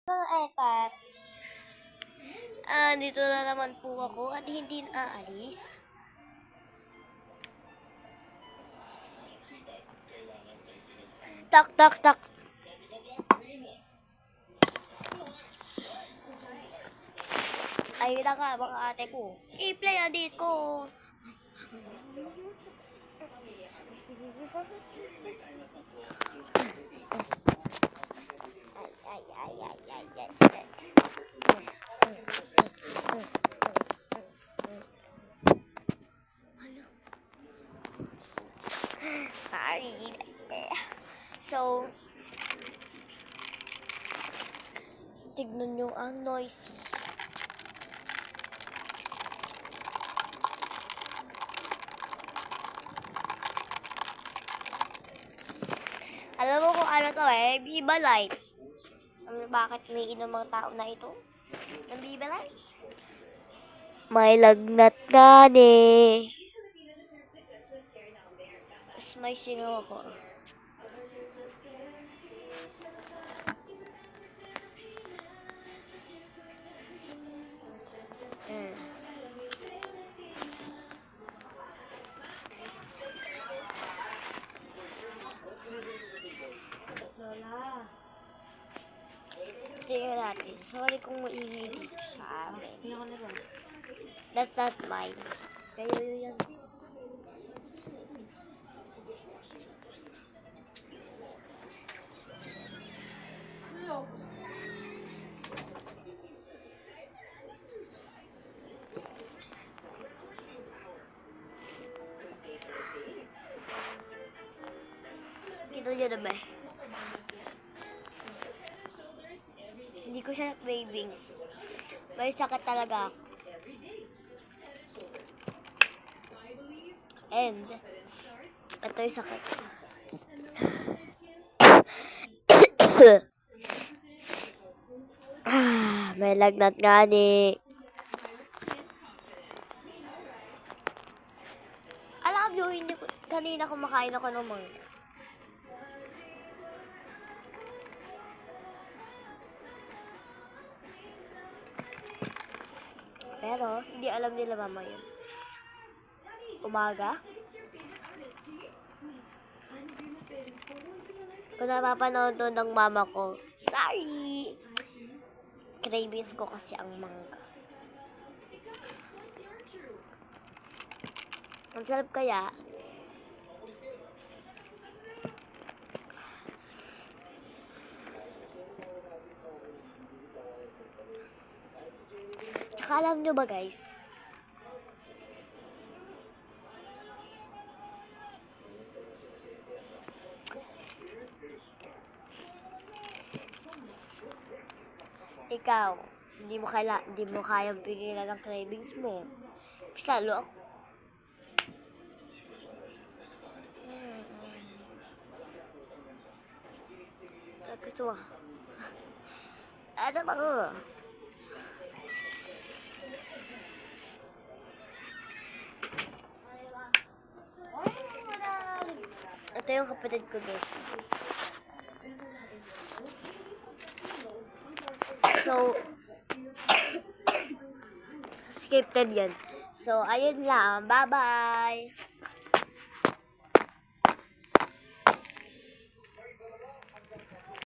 Mga ekat, dito na naman po ako at hindi na aalis. Tak, tak, tak. Ayun na nga mga ate ko. I-play ang disco. Ay, ay, ay, ay, ay, ay. Sorry. So, tignan nyo ang noisy. Alam mo kung ano to Viva Light. Bakit may inom mga tao na ito? Ng Viva Light? May lagnat gani. Tapos may singaw ako. Lola. Tingnan natin. Sorry kung maingay dito sa amin. That's not mine. Kayo yan. Hello. Kita nyo na ba? Hindi ko siya cravings. May sakit talaga ako. And, ito yung sakit. May lagnat gani. Alam nyo, hindi ko, kanina kumakain ako ng mangga. Pero, hindi alam nila mama yun. Umaga. Kung napapanood doon ng mama ko, sorry! Cravings ko kasi ang mangga. Ang sarap kaya. Tsaka alam nyo ba guys? Ikaw, hindi mo kayang pigilan ang cravings mo. Mas lalo ako. Gusto mo? Ano ba ko? Ito yung kapatid ko guys. So, scripted yan. So, ayun lang. Bye-bye!